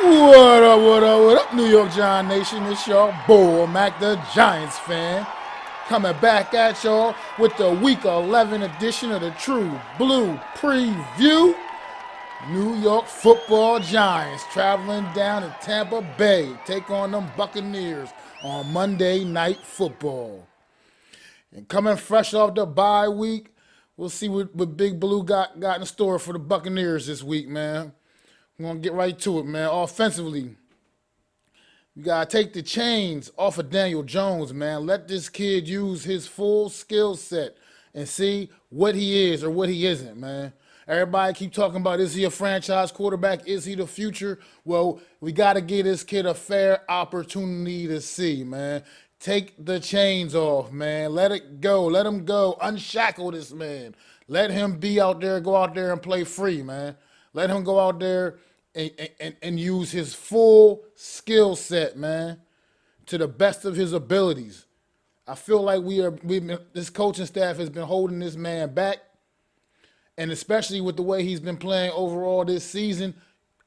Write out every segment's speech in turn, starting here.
What up, what up, what up, New York Giant Nation? It's your boy, Mac the Giants fan. Coming back at y'all with the Week 11 edition of the True Blue Prevue. New York football Giants traveling down to Tampa Bay, take on them Buccaneers on Monday Night Football. And coming fresh off the bye week, we'll see what Big Blue got in store for the Buccaneers this week, man. We're going to get right to it, man. Offensively, you got to take the chains off of Daniel Jones, man. Let this kid use his full skill set and see what he is or what he isn't, man. Everybody keep talking about, is he a franchise quarterback? Is he the future? Well, we got to give this kid a fair opportunity to see, man. Take the chains off, man. Let it go. Let him go. Unshackle this man. Let him be out there, go out there and play free, man. Let him go out there and use his full skill set, man, to the best of his abilities. I feel like this coaching staff has been holding this man back, and especially with the way he's been playing overall this season,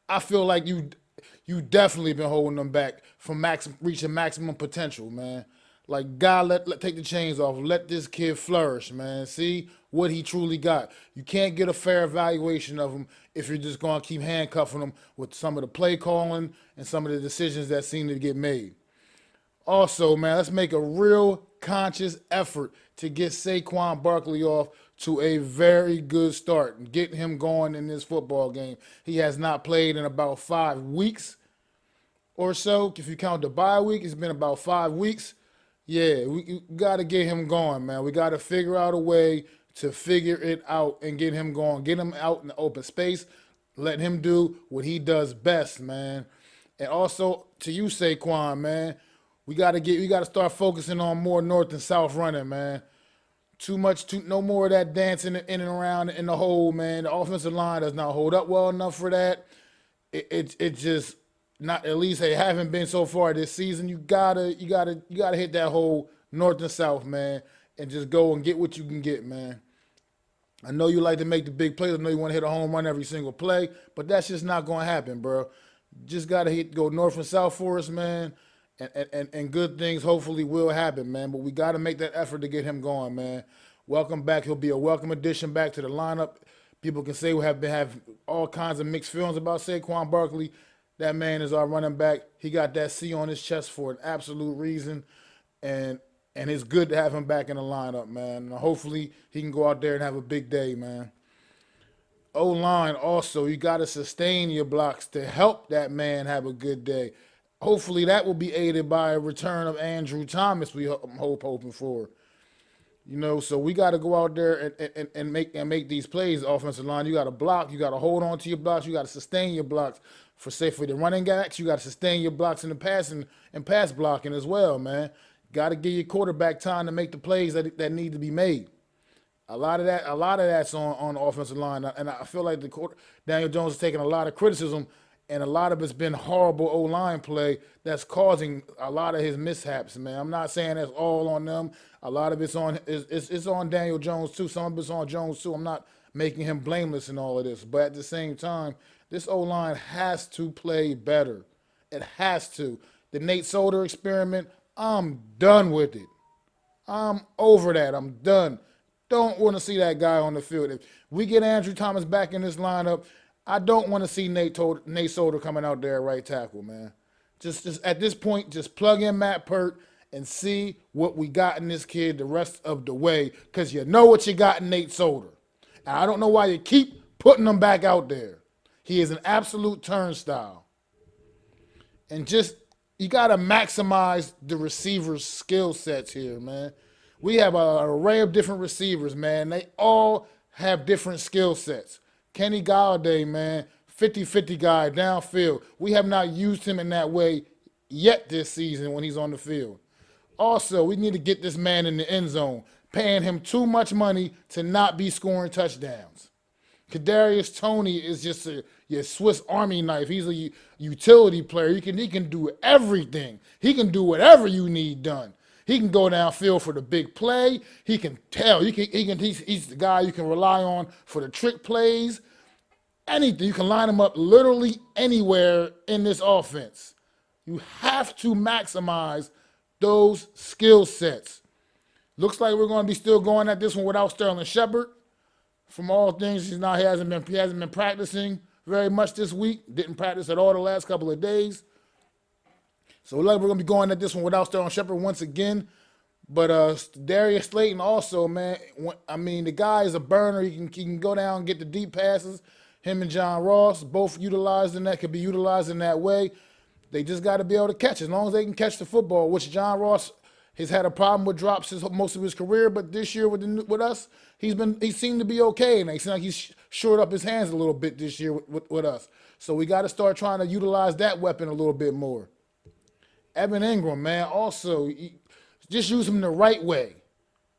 I feel like you definitely been holding him back from reaching maximum potential, man. Like, God, take the chains off. Let this kid flourish, man. See what he truly got. You can't get a fair evaluation of him if you're just going to keep handcuffing him with some of the play calling and some of the decisions that seem to get made. Also, man, let's make a real conscious effort to get Saquon Barkley off to a very good start and get him going in this football game. He has not played in about 5 weeks or so. If you count the bye week, it's been about 5 weeks. Yeah, we got to get him going, man. We got to figure out a way to figure it out and get him going. Get him out in the open space. Let him do what he does best, man. And also, to you, Saquon, man, we got to start focusing on more north and south running, man. No more of that dancing in and around in the hole, man. The offensive line does not hold up well enough for that. It just not, at least they haven't been so far this season. You gotta hit that whole north and south, man, and just go and get what you can get, man. I know you like to make the big plays. I know you want to hit a home run every single play, but that's just not going to happen, bro. Just gotta go north and south for us, man, and good things hopefully will happen, man. But we got to make that effort to get him going, man. Welcome back. He'll be a welcome addition back to the lineup. People can say we have all kinds of mixed feelings about Saquon Barkley. That man is our running back. He got that C on his chest for an absolute reason, and it's good to have him back in the lineup, man. And hopefully he can go out there and have a big day, man. O-line also, you got to sustain your blocks to help that man have a good day. Hopefully that will be aided by a return of Andrew Thomas. I'm hoping for. So we got to go out there and make these plays. Offensive line, you got to block. You got to hold on to your blocks. You got to sustain your blocks. For the running backs, you got to sustain your blocks in the passing and pass blocking as well, man. Got to give your quarterback time to make the plays that need to be made. A lot of that's on the offensive line, and I feel like Daniel Jones is taking a lot of criticism, and a lot of it's been horrible O-line play that's causing a lot of his mishaps, man. I'm not saying that's all on them. A lot of it's on Daniel Jones too. Some of it's on Jones too. I'm not making him blameless in all of this, but at the same time, this O-line has to play better. It has to. The Nate Solder experiment, I'm done with it. I'm over that. I'm done. Don't want to see that guy on the field. If we get Andrew Thomas back in this lineup, I don't want to see Nate Solder coming out there at right tackle, man. Just at this point, just plug in Matt Pert and see what we got in this kid the rest of the way, because you know what you got in Nate Solder. And I don't know why you keep putting him back out there. He is an absolute turnstile. And you got to maximize the receivers' skill sets here, man. We have an array of different receivers, man. They all have different skill sets. Kenny Galladay, man, 50-50 guy downfield. We have not used him in that way yet this season when he's on the field. Also, we need to get this man in the end zone, paying him too much money to not be scoring touchdowns. Kadarius Toney is just your Swiss Army knife. He's a utility player. He can do everything. He can do whatever you need done. He can go downfield for the big play. He can tell. He's the guy you can rely on for the trick plays. anything. You can line him up literally anywhere in this offense. You have to maximize those skill sets. Looks like we're going to be still going at this one without Sterling Shepard. From all things, he hasn't been practicing very much this week. Didn't practice at all the last couple of days. So we're going to be going at this one without Sterling Shepard once again. But Darius Slayton also, man, I mean, the guy is a burner. He can go down and get the deep passes. Him and John Ross, both utilized in that, could be utilized in that way. They just got to be able to catch. As long as they can catch the football, which John Ross has had a problem with drops most of his career, but this year with us, he seemed to be okay, and it seems like he's shored up his hands a little bit this year with us. So we got to start trying to utilize that weapon a little bit more. Evan Ingram, man, also just use him the right way.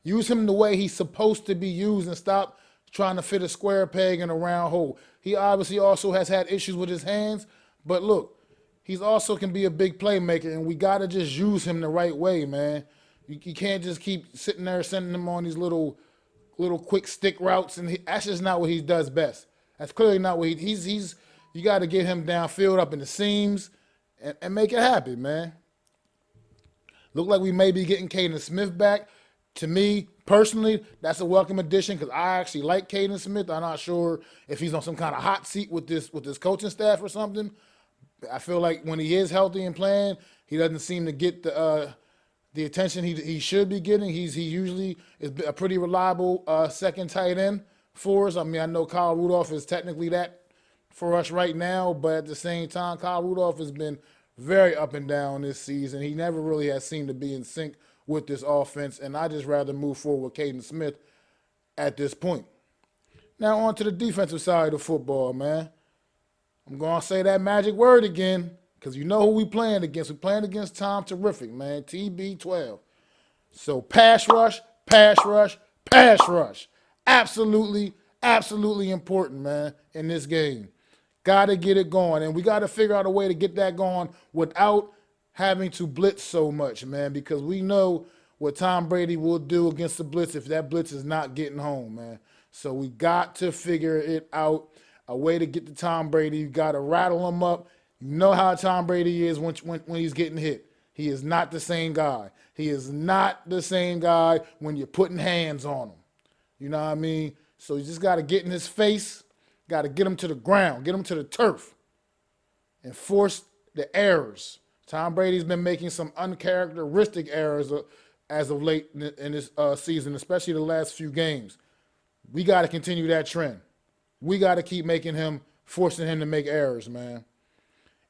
Use him the way he's supposed to be used and stop trying to fit a square peg in a round hole. He obviously also has had issues with his hands, but look, he's also can be a big playmaker, and we got to just use him the right way, man. You can't just keep sitting there sending him on these little quick stick routes, and that's just not what he does best. That's clearly not what he's. You got to get him downfield up in the seams and make it happen, man. Look like we may be getting Caden Smith back. To me, personally, that's a welcome addition because I actually like Caden Smith. I'm not sure if he's on some kind of hot seat with this coaching staff or something. I feel like when he is healthy and playing, he doesn't seem to get the attention he should be getting. He usually is a pretty reliable second tight end for us. I mean, I know Kyle Rudolph is technically that for us right now, but at the same time, Kyle Rudolph has been very up and down this season. He never really has seemed to be in sync with this offense, and I just rather move forward with Caden Smith at this point. Now on to the defensive side of the football, man. I'm going to say that magic word again because you know who we playing against. We're playing against Tom Terrific, man, TB12. So pass rush, pass rush, pass rush. Absolutely, absolutely important, man, in this game. Got to get it going, and we got to figure out a way to get that going without having to blitz so much, man, because we know what Tom Brady will do against the blitz if that blitz is not getting home, man. So we got to figure it out, a way to get to Tom Brady. You got to rattle him up. You know how Tom Brady is when he's getting hit. He is not the same guy. He is not the same guy when you're putting hands on him. You know what I mean? So you just got to get in his face. Got to get him to the ground, get him to the turf, and force the errors. Tom Brady's been making some uncharacteristic errors as of late in this season, especially the last few games. We got to continue that trend. We got to keep forcing him to make errors, man.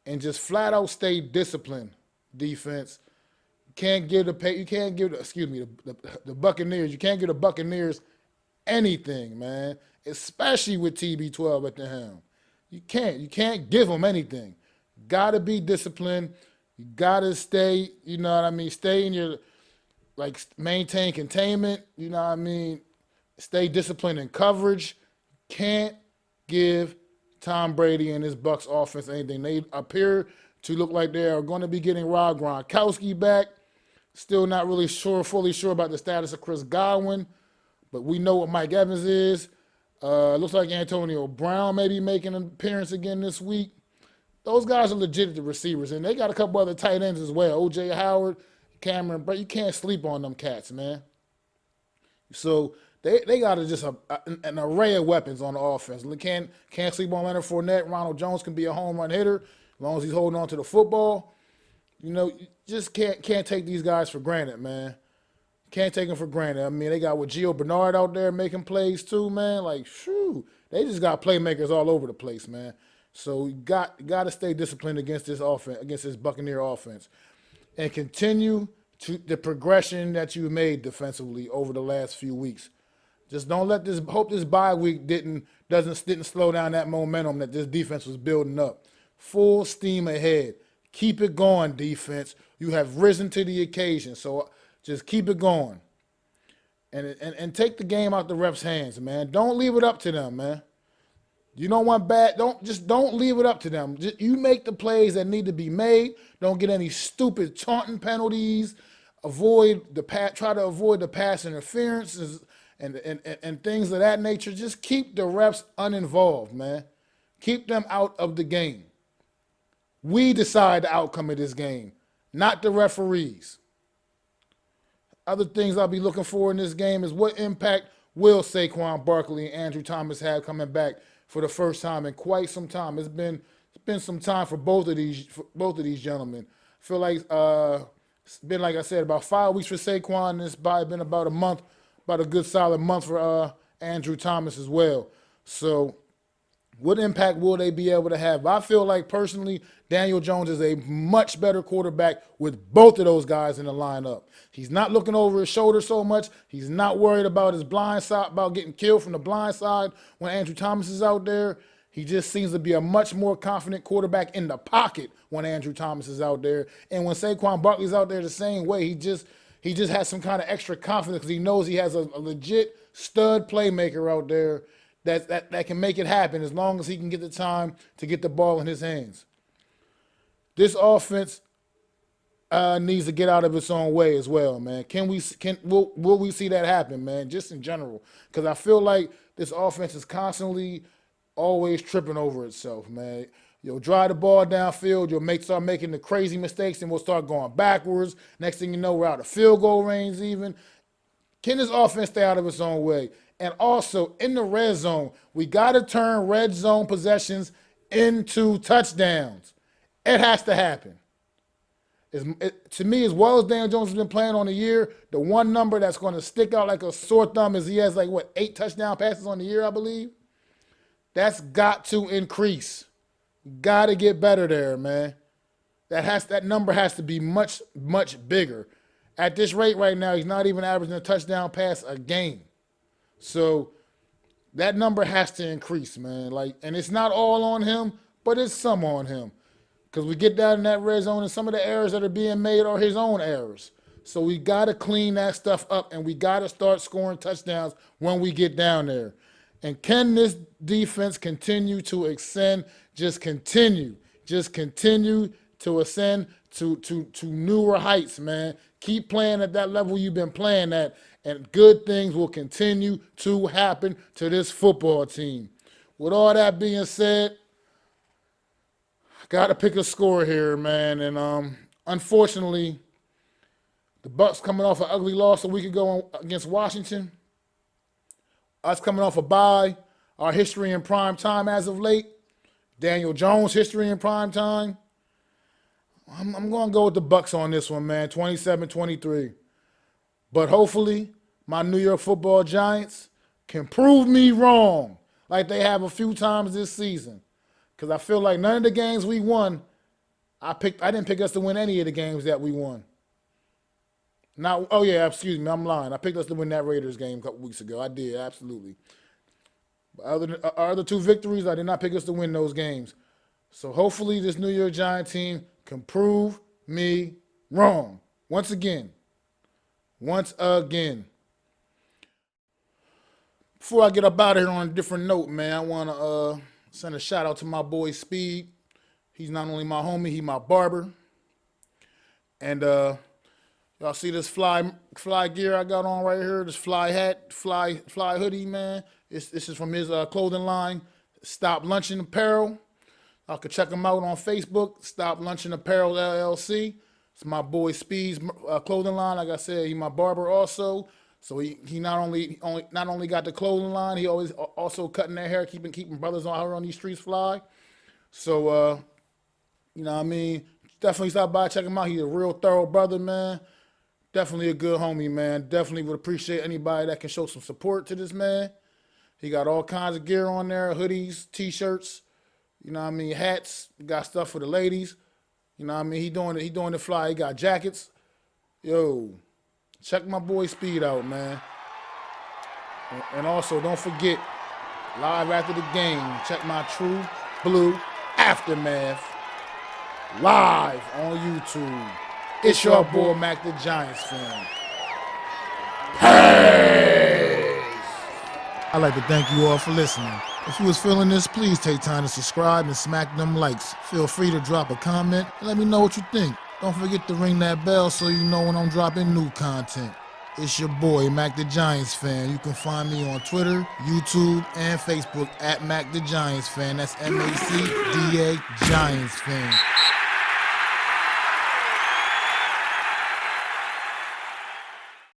And just flat out stay disciplined, defense. You can't give the Buccaneers. You can't give the Buccaneers anything, man. Especially with TB12 at the helm. You can't give them anything. Got to be disciplined. You got to stay, you know what I mean, stay in your, maintain containment, you know what I mean, stay disciplined in coverage. Can't give Tom Brady and his Bucs offense anything. They appear to look like they are going to be getting Rob Gronkowski back. Still not really fully sure about the status of Chris Godwin, but we know what Mike Evans is. Looks like Antonio Brown may be making an appearance again this week. Those guys are legit the receivers, and they got a couple other tight ends as well. O.J. Howard, Cameron, but you can't sleep on them cats, man. So they got just an array of weapons on the offense. Can't sleep on Leonard Fournette. Ronald Jones can be a home run hitter as long as he's holding on to the football. You know, you just can't take these guys for granted, man. Can't take them for granted. I mean, they got with Gio Bernard out there making plays too, man. They just got playmakers all over the place, man. So you got to stay disciplined against this offense, against this Buccaneer offense, and continue the progression that you made defensively over the last few weeks. Just don't let hope this bye week didn't slow down that momentum that this defense was building up. Full steam ahead. Keep it going, defense. You have risen to the occasion. So just keep it going. And take the game out the refs' hands, man. Don't leave it up to them, man. You don't want don't leave it up to them. You make the plays that need to be made. Don't get any stupid taunting penalties. Try to avoid the pass interferences and things of that nature. Just keep the refs uninvolved, man. Keep them out of the game. We decide the outcome of this game, not the referees. Other things I'll be looking for in this game is what impact will Saquon Barkley and Andrew Thomas have coming back for the first time in quite some time. It's been some time for both of these gentlemen. I feel like it's been, like I said, about 5 weeks for Saquon, and it's probably been about a month, about a good solid month for Andrew Thomas as well. So what impact will they be able to have? I feel like, personally, Daniel Jones is a much better quarterback with both of those guys in the lineup. He's not looking over his shoulder so much. He's not worried about his blind side, about getting killed from the blind side when Andrew Thomas is out there. He just seems to be a much more confident quarterback in the pocket when Andrew Thomas is out there. And when Saquon Barkley's out there the same way, he just has some kind of extra confidence because he knows he has a legit stud playmaker out there that can make it happen as long as he can get the time to get the ball in his hands. This offense needs to get out of its own way as well, man. Will we see that happen, man, just in general? Because I feel like this offense is constantly always tripping over itself, man. You'll drive the ball downfield, you'll start making the crazy mistakes, and we'll start going backwards. Next thing you know, we're out of field goal range even. Can this offense stay out of its own way? And also, in the red zone, we got to turn red zone possessions into touchdowns. It has to happen. To me, as well as Daniel Jones has been playing on the year, the one number that's going to stick out like a sore thumb is he has 8 touchdown passes on the year, I believe. That's got to increase. Got to get better there, man. That number has to be much, much bigger. At this rate right now, he's not even averaging a touchdown pass a game. So that number has to increase, man. And it's not all on him, but it's some on him. Because we get down in that red zone, and some of the errors that are being made are his own errors. So we got to clean that stuff up, and we got to start scoring touchdowns when we get down there. And can this defense continue to ascend? Just continue to ascend to newer heights, man. Keep playing at that level you've been playing at, and good things will continue to happen to this football team. With all that being said, I got to pick a score here, man. And unfortunately, the Bucs coming off an ugly loss a week ago against Washington. Us coming off a bye, our history in prime time as of late. Daniel Jones' history in prime time. I'm going to go with the Bucs on this one, man, 27-23. But hopefully, my New York Football Giants can prove me wrong like they have a few times this season. Because I feel like none of the games we won, I didn't pick us to win any of the games that we won. Excuse me, I'm lying. I picked us to win that Raiders game a couple weeks ago. I did, absolutely. But our other 2 victories, I did not pick us to win those games. So hopefully this New York Giants team can prove me wrong. Once again. Before I get up out of here on a different note, man, I want to send a shout out to my boy Speed. He's not only my homie, he's my barber. And y'all see this fly gear I got on right here? This fly hat, fly hoodie, man. This is from his clothing line, Stop Lunching Apparel. Y'all can check him out on Facebook, Stop Lunching Apparel LLC. It's my boy Speed's clothing line. Like I said, he's my barber also. So he not only got the clothing line, he always also cutting their hair, keeping brothers out here on these streets fly. So you know what I mean? Definitely stop by, check him out. He's a real thorough brother, man. Definitely a good homie, man. Definitely would appreciate anybody that can show some support to this man. He got all kinds of gear on there, hoodies, T-shirts, you know what I mean, hats. Got stuff for the ladies. You know what I mean? He doing the fly. He got jackets. Yo, check my boy Speed out, man. And also, don't forget, live after the game, check my True Blue Aftermath live on YouTube. It's your boy Mac the Giants fan. Peace! I'd like to thank you all for listening. If you was feeling this, please take time to subscribe and smack them likes. Feel free to drop a comment and let me know what you think. Don't forget to ring that bell so you know when I'm dropping new content. It's your boy, Mac the Giants fan. You can find me on Twitter, YouTube, and Facebook at Mac the Giants fan. That's MACDA Giants fan.